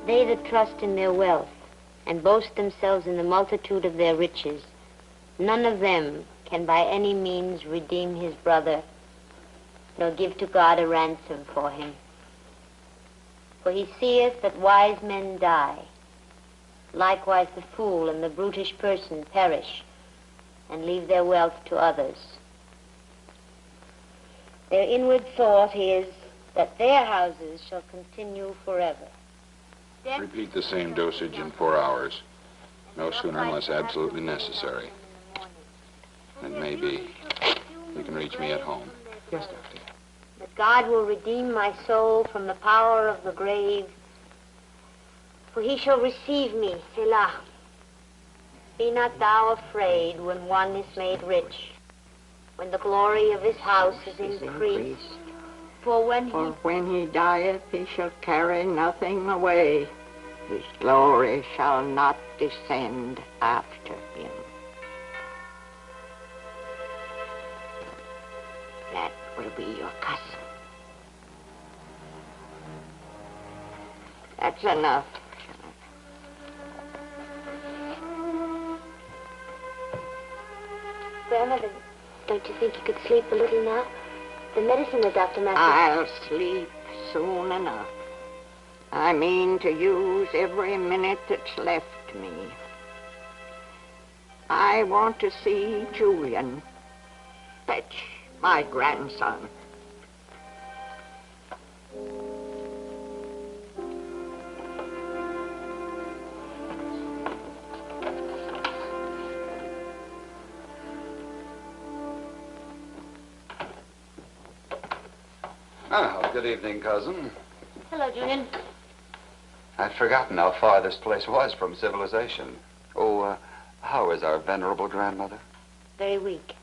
They that trust in their wealth and boast themselves in the multitude of their riches, none of them can by any means redeem his brother, nor give to God a ransom for him. For he seeth that wise men die. Likewise the fool and the brutish person perish, and leave their wealth to others. Their inward thought is that their houses shall continue forever. Repeat the same dosage in 4 hours. No sooner unless absolutely necessary. And maybe you can reach me at home. Yes, Doctor. That God will redeem my soul from the power of the grave, for he shall receive me, Selah. Be not thou afraid when one is made rich, when the glory of his house is increased. For when he dieth, he shall carry nothing away. His glory shall not descend after him. That will be your cousin. That's enough. Grandmother, don't you think you could sleep a little now? The medicine the doctor must... I'll sleep soon enough. I mean to use every minute that's left me. I want to see Julian. Fetch my grandson. Oh, good evening, cousin. Hello, Julian. I'd forgotten how far this place was from civilization. Oh, how is our venerable grandmother? Very weak.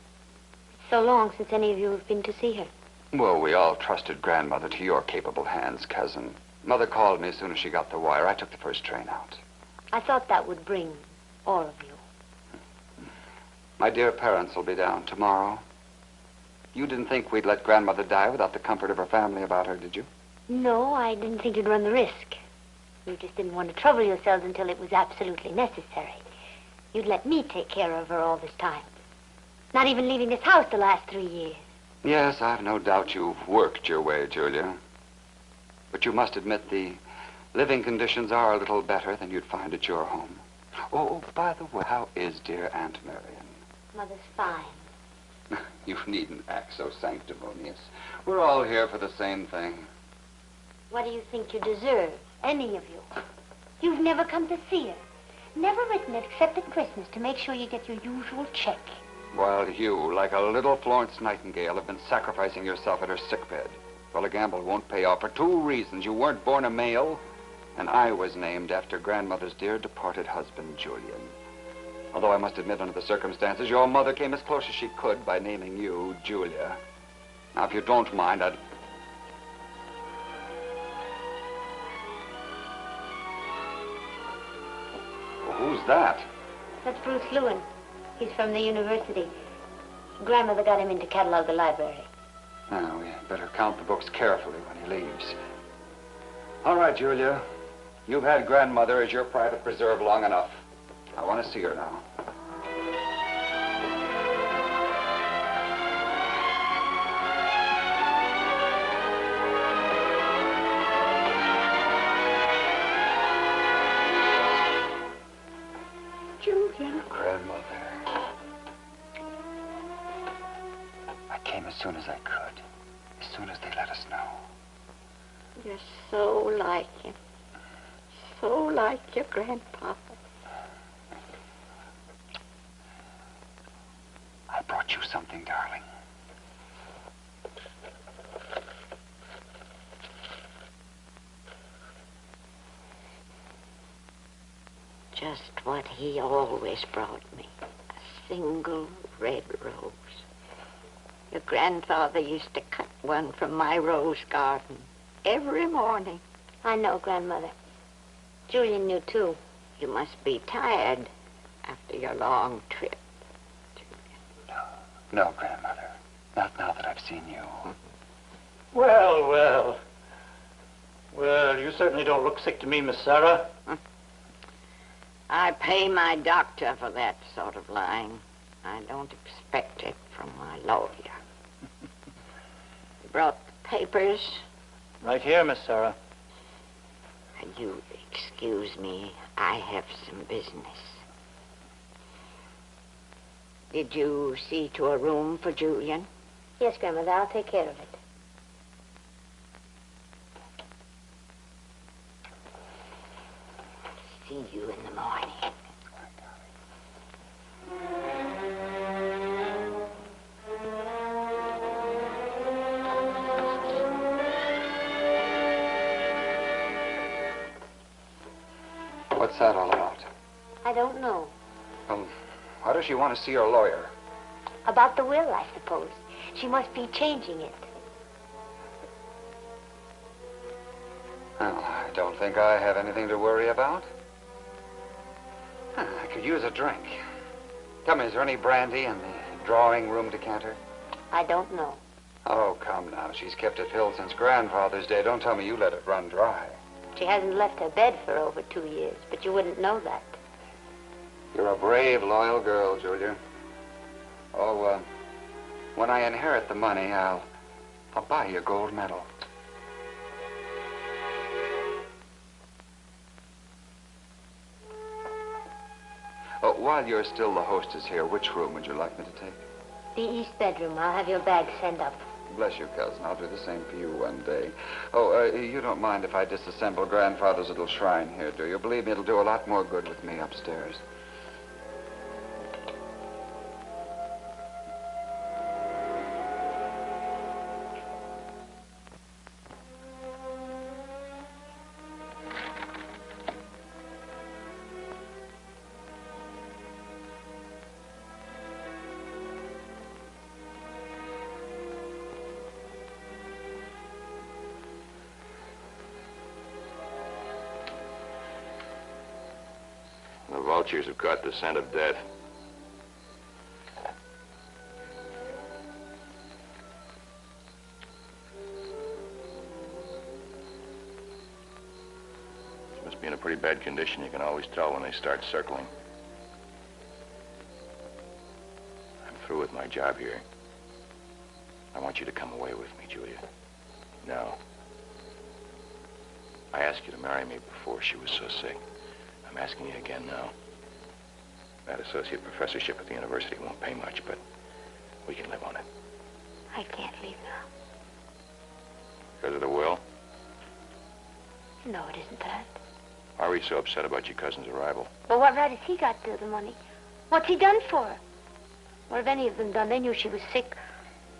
It's so long since any of you have been to see her. Well, we all trusted grandmother to your capable hands, cousin. Mother called me as soon as she got the wire. I took the first train out. I thought that would bring all of you. My dear parents will be down tomorrow. You didn't think we'd let grandmother die without the comfort of her family about her, did you? No, I didn't think you'd run the risk. You just didn't want to trouble yourselves until it was absolutely necessary. You'd let me take care of her all this time. Not even leaving this house the last 3 years. Yes, I've no doubt you've worked your way, Julia. But you must admit the living conditions are a little better than you'd find at your home. Oh, by the way, how is dear Aunt Marion? Mother's fine. You needn't act so sanctimonious. We're all here for the same thing. What do you think you deserve, any of you? You've never come to see her. Never written it except at Christmas to make sure you get your usual check. While you, like a little Florence Nightingale, have been sacrificing yourself at her sickbed. Well, the gamble won't pay off for 2 reasons. You weren't born a male, and I was named after grandmother's dear departed husband, Julian. Although I must admit, under the circumstances, your mother came as close as she could by naming you Julia. Now, if you don't mind, I'd... Well, who's that? That's Bruce Lewin. He's from the university. Grandmother got him in to catalog the library. Now, we better count the books carefully when he leaves. All right, Julia. You've had grandmother as your private preserve long enough. I want to see her now. Julian. Grandmother. I came as soon as I could. As soon as they let us know. You're so like him. So like your grandpapa. I brought you something, darling. Just what he always brought me. A single red rose. Your grandfather used to cut one from my rose garden every morning. I know, Grandmother. Julian knew, too. You must be tired after your long trip. No, Grandmother. Not now that I've seen you. Well, well. Well, you certainly don't look sick to me, Miss Sarah. I pay my doctor for that sort of lying. I don't expect it from my lawyer. You brought the papers? Right here, Miss Sarah. You excuse me. I have some business. Did you see to a room for Julian? Yes, Grandmother, I'll take care of it. See you in the morning. What's that all about? I don't know. Why does she want to see her lawyer? About the will, I suppose. She must be changing it. Well, I don't think I have anything to worry about. I could use a drink. Tell me, is there any brandy in the drawing room decanter? I don't know. Oh, come now. She's kept it filled since Grandfather's Day. Don't tell me you let it run dry. She hasn't left her bed for over 2 years, but you wouldn't know that. You're a brave, loyal girl, Julia. Oh, when I inherit the money, I'll buy you a gold medal. While you're still the hostess here, which room would you like me to take? The east bedroom. I'll have your bag sent up. Bless you, cousin. I'll do the same for you one day. Oh, you don't mind if I disassemble Grandfather's little shrine here, do you? Believe me, it'll do a lot more good with me upstairs. The vultures have caught the scent of death. She must be in a pretty bad condition. You can always tell when they start circling. I'm through with my job here. I want you to come away with me, Julia. Now. I asked you to marry me before she was so sick. I'm asking you again now. That associate professorship at the university won't pay much, but we can live on it. I can't leave now. Because of the will? No, it isn't that. Why are you so upset about your cousin's arrival? But what right has he got to the money? What's he done for her? What have any of them done? They knew she was sick.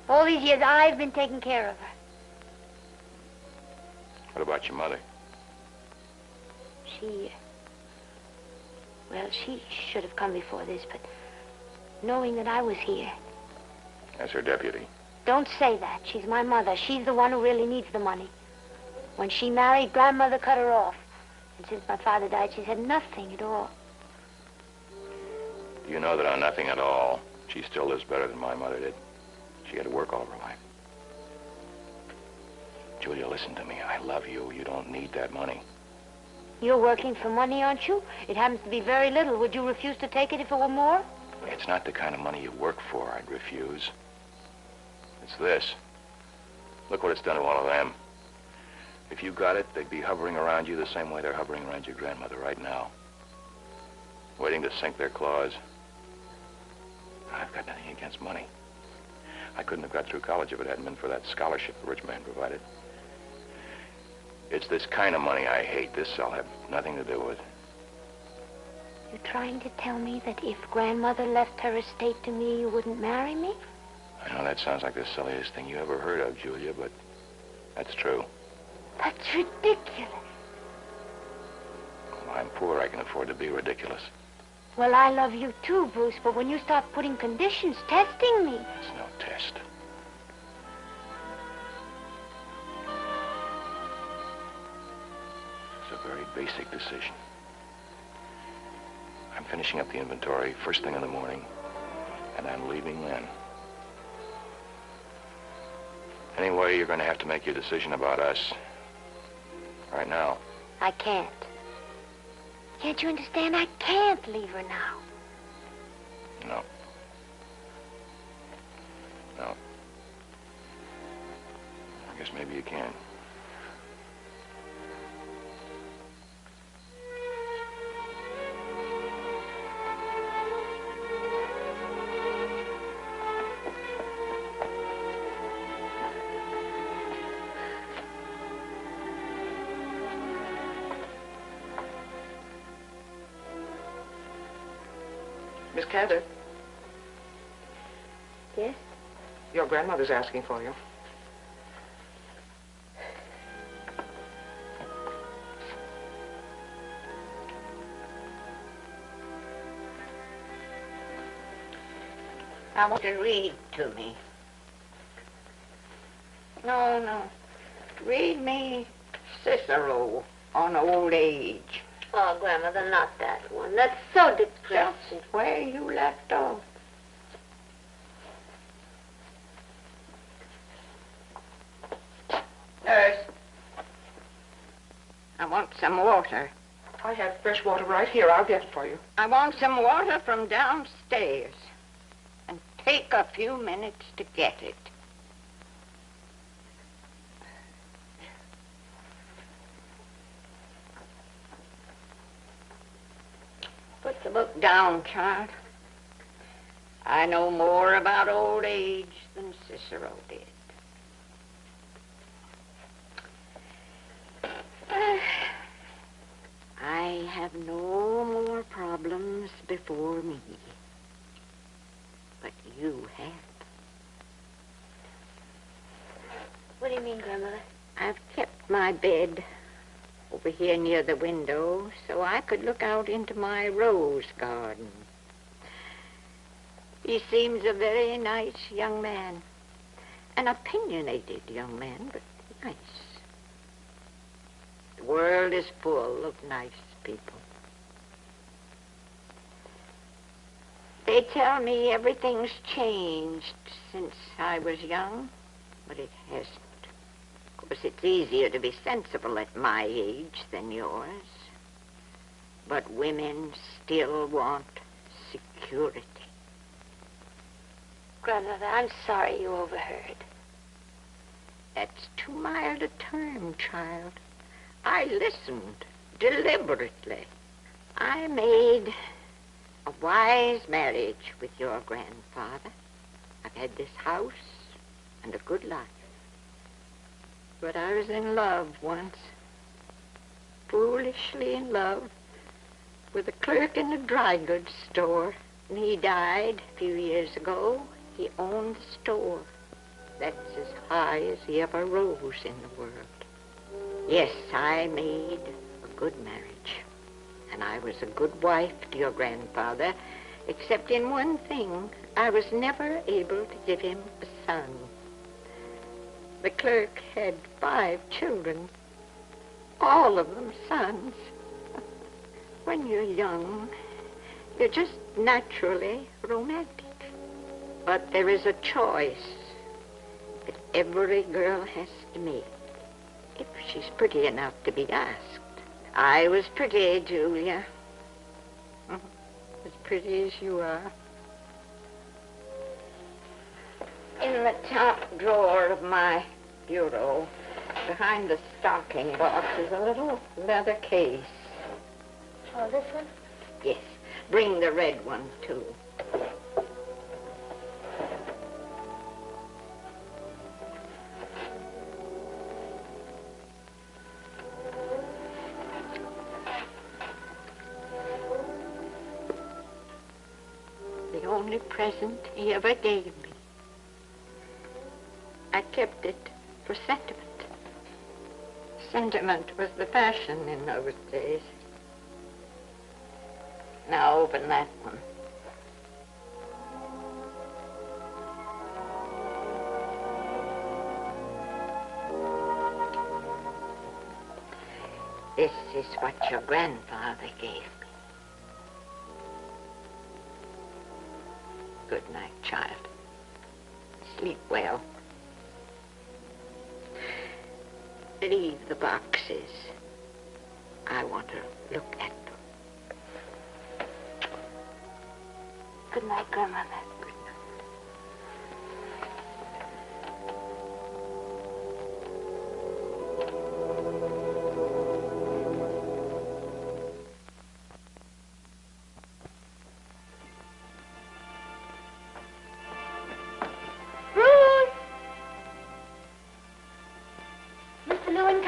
All these years, I've been taking care of her. What about your mother? Well, she should have come before this, but knowing that I was here. As her deputy. Don't say that. She's my mother. She's the one who really needs the money. When she married, Grandmother cut her off. And since my father died, she's had nothing at all. You know that on nothing at all, she still lives better than my mother did. She had to work all of her life. Julia, listen to me. I love you. You don't need that money. You're working for money, aren't you? It happens to be very little. Would you refuse to take it if it were more? It's not the kind of money you work for I'd refuse. It's this. Look what it's done to all of them. If you got it, they'd be hovering around you the same way they're hovering around your grandmother right now. Waiting to sink their claws. I've got nothing against money. I couldn't have got through college if it hadn't been for that scholarship the rich man provided. It's this kind of money I hate. This I'll have nothing to do with. You're trying to tell me that if Grandmother left her estate to me, you wouldn't marry me? I know that sounds like the silliest thing you ever heard of, Julia, but that's true. That's ridiculous. Well, I'm poor. I can afford to be ridiculous. Well, I love you too, Bruce, but when you start putting conditions, testing me... It's no test. It's a very basic decision. I'm finishing up the inventory first thing in the morning, and I'm leaving then. Anyway, you're going to have to make your decision about us. Right now. I can't. Can't you understand? I can't leave her now. No. No. I guess maybe you can. Miss Cantor, Yes? your grandmother's asking for you. I want you to read to me. No. Read me Cicero on old age. Oh, Grandmother, not that one. That's so depressing. Just where you left off. Nurse. I want some water. I have fresh water right here. I'll get it for you. I want some water from downstairs. And take a few minutes to get it. Put the book down, child. I know more about old age than Cicero did. I have no more problems before me. But you have. What do you mean, Grandmother? I've kept my bed over here near the window so I could look out into my rose garden. He seems a very nice young man. An opinionated young man, but nice. The world is full of nice people. They tell me everything's changed since I was young, but it hasn't. Of course, it's easier to be sensible at my age than yours. But women still want security. Grandmother, I'm sorry you overheard. That's too mild a term, child. I listened deliberately. I made a wise marriage with your grandfather. I've had this house and a good life. But I was in love once. Foolishly in love with a clerk in a dry goods store. And he died a few years ago. He owned the store. That's as high as he ever rose in the world. Yes, I made a good marriage. And I was a good wife to your grandfather, except in one thing. I was never able to give him a son. The clerk had 5 children, all of them sons. When you're young, you're just naturally romantic. But there is a choice that every girl has to make, if she's pretty enough to be asked. I was pretty, Julia. As pretty as you are. In the top drawer of my bureau, behind the stocking box, is a little leather case. Oh, this one? Yes. Bring the red one, too. The only present he ever gave me. I kept it for sentiment. Sentiment was the fashion in those days. Now open that one. This is what your grandfather gave me. Good night, child. Sleep well. Leave the boxes I want to look at them. Good night, Grandmother.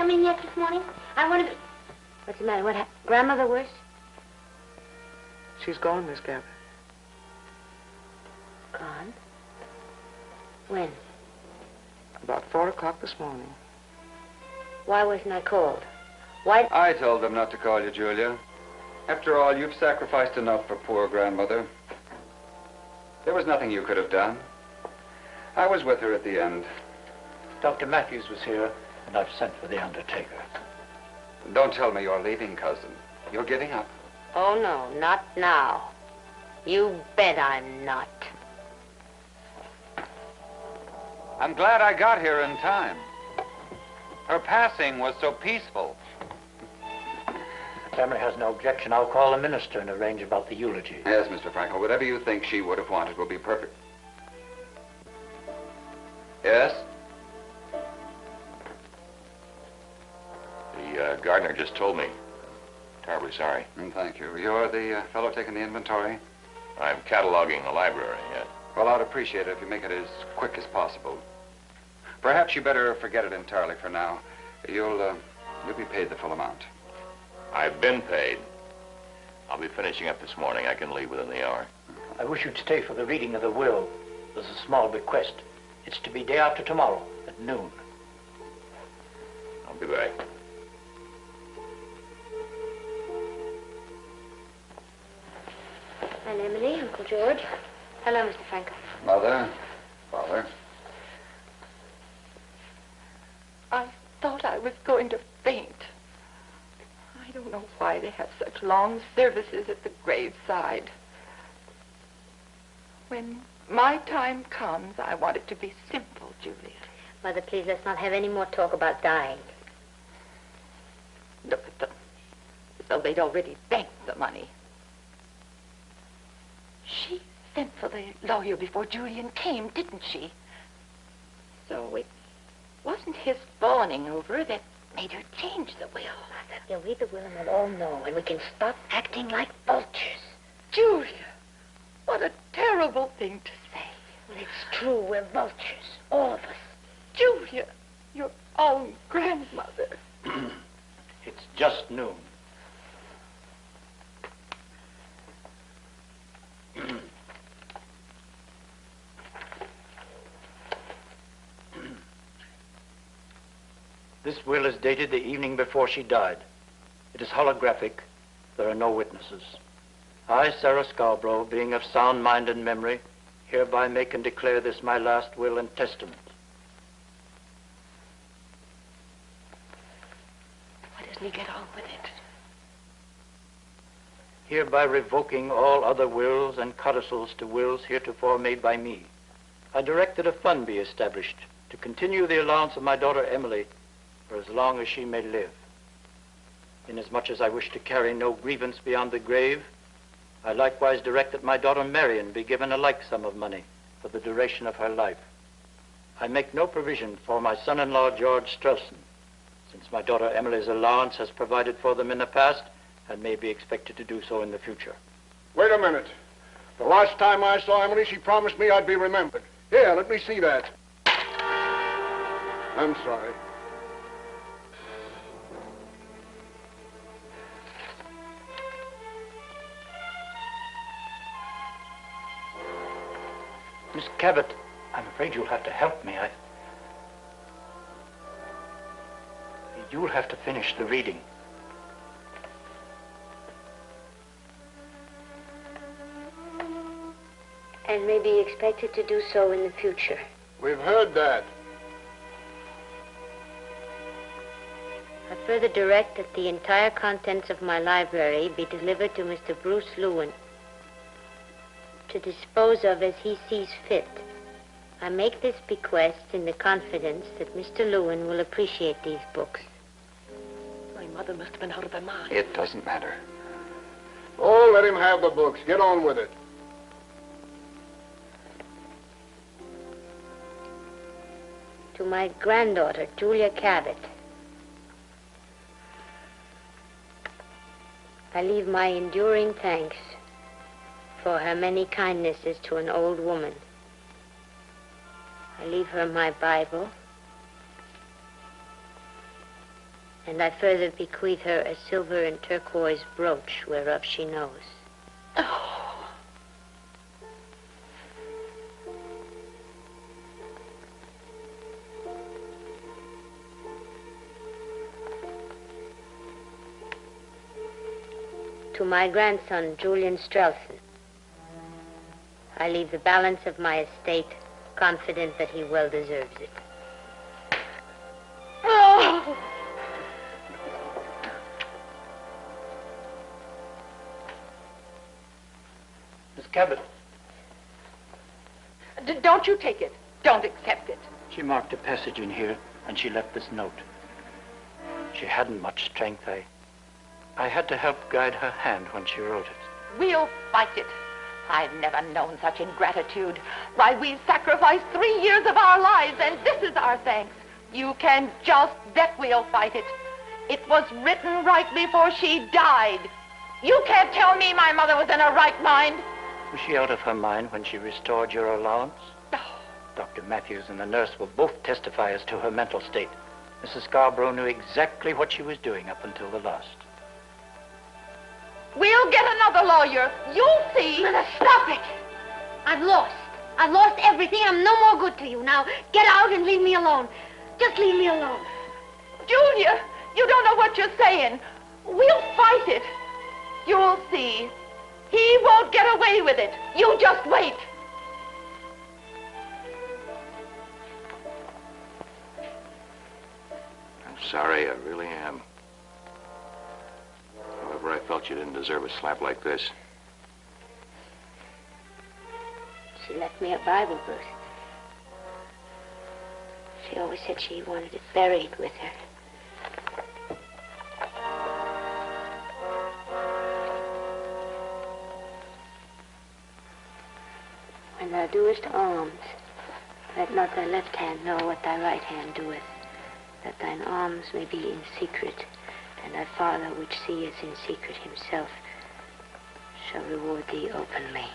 Yet this morning? I want to be... What's the matter? What happened? Grandmother worse? She's gone, Miss Cabot. Gone? When? About 4 o'clock this morning. Why wasn't I called? Why... I told them not to call you, Julia. After all, you've sacrificed enough for poor grandmother. There was nothing you could have done. I was with her at the end. Dr. Matthews was here, and I've sent for the undertaker. Don't tell me you're leaving, cousin. You're giving up. Oh, no, not now. You bet I'm not. I'm glad I got here in time. Her passing was so peaceful. The family has no objection. I'll call the minister and arrange about the eulogy. Yes, Mr. Frankel. Whatever you think she would have wanted will be perfect. Yes? The gardener just told me. Terribly sorry. Thank you. You're the fellow taking the inventory? I'm cataloging the library, yes. Well, I'd appreciate it if you make it as quick as possible. Perhaps you better forget it entirely for now. You'll be paid the full amount. I've been paid. I'll be finishing up this morning. I can leave within the hour. I wish you'd stay for the reading of the will. There's a small bequest. It's to be day after tomorrow at noon. I'll be back. And Emily, Uncle George. Hello, Mr. Frankel. Mother, Father. I thought I was going to faint. I don't know why they have such long services at the graveside. When my time comes, I want it to be simple, Julia. Mother, please, let's not have any more talk about dying. Look at them. As though they'd already banked the money. She sent for the lawyer before Julian came, didn't she? So it wasn't his fawning over her that made her change the will. Mother, you'll read the will and we'll all know, and we can stop acting like vultures. Julia, what a terrible thing to say. Well, it's true, we're vultures, all of us. Julia, your own grandmother. It's just noon. This will is dated the evening before she died. It is holographic. There are no witnesses. I, Sarah Scarborough, being of sound mind and memory, hereby make and declare this my last will and testament. Why doesn't he get on with it? Hereby revoking all other wills and codicils to wills heretofore made by me, I direct that a fund be established to continue the allowance of my daughter Emily for as long as she may live. Inasmuch as I wish to carry no grievance beyond the grave, I likewise direct that my daughter Marion be given a like sum of money for the duration of her life. I make no provision for my son-in-law George Strelson, since my daughter Emily's allowance has provided for them in the past and may be expected to do so in the future. Wait a minute. The last time I saw Emily, she promised me I'd be remembered. Here, let me see that. I'm sorry. Miss Cabot, I'm afraid you'll have to help me. You'll have to finish the reading. And may be expected to do so in the future. We've heard that. I further direct that the entire contents of my library be delivered to Mr. Bruce Lewin to dispose of as he sees fit. I make this bequest in the confidence that Mr. Lewin will appreciate these books. For he Mother must have been out of her mind. It doesn't matter. Oh, let him have the books. Get on with it. To my granddaughter, Julia Cabot, I leave my enduring thanks for her many kindnesses to an old woman. I leave her my Bible, and I further bequeath her a silver and turquoise brooch whereof she knows. Oh. To my grandson, Julian Strelson, I leave the balance of my estate, confident that he well deserves it. Oh. Miss Cabot. Don't you take it. Don't accept it. She marked a passage in here, and she left this note. She hadn't much strength. I had to help guide her hand when she wrote it. We'll fight it. I've never known such ingratitude. Why, we've sacrificed 3 years of our lives, and this is our thanks. You can just bet we'll fight it. It was written right before she died. You can't tell me my mother was in her right mind. Was she out of her mind when she restored your allowance? Oh. Dr. Matthews and the nurse will both testify as to her mental state. Mrs. Scarborough knew exactly what she was doing up until the last. We'll get another lawyer. You'll see. Mother, stop it! I've lost. I've lost everything. I'm no more good to you. Now, get out and leave me alone. Just leave me alone. Julia, you don't know what you're saying. We'll fight it. You'll see. He won't get away with it. You just wait. I'm sorry, I really am. However, I felt you didn't deserve a slap like this. She left me a Bible verse. She always said she wanted it buried with her. When thou doest alms, let not thy left hand know what thy right hand doeth, that thine alms may be in secret, and thy Father which seeth in secret himself shall reward thee openly.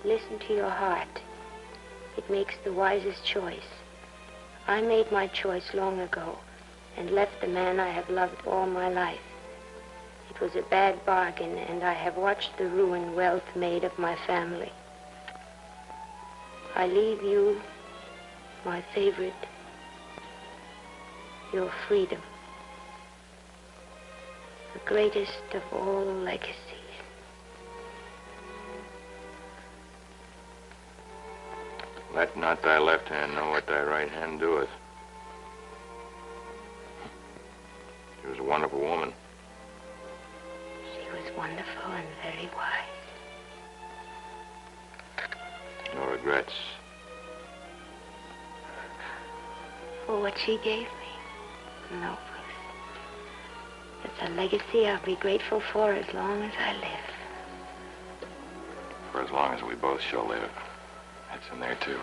Listen to your heart. It makes the wisest choice. I made my choice long ago and left the man I have loved all my life. It was a bad bargain, and I have watched the ruin wealth made of my family. I leave you, my favorite, your freedom, the greatest of all legacies. Let not thy left hand know what thy right hand doeth. She was a wonderful woman. She was wonderful and very wise. No regrets. For what she gave me? No, Bruce. It's a legacy I'll be grateful for as long as I live. For as long as we both shall live. That's in there, too.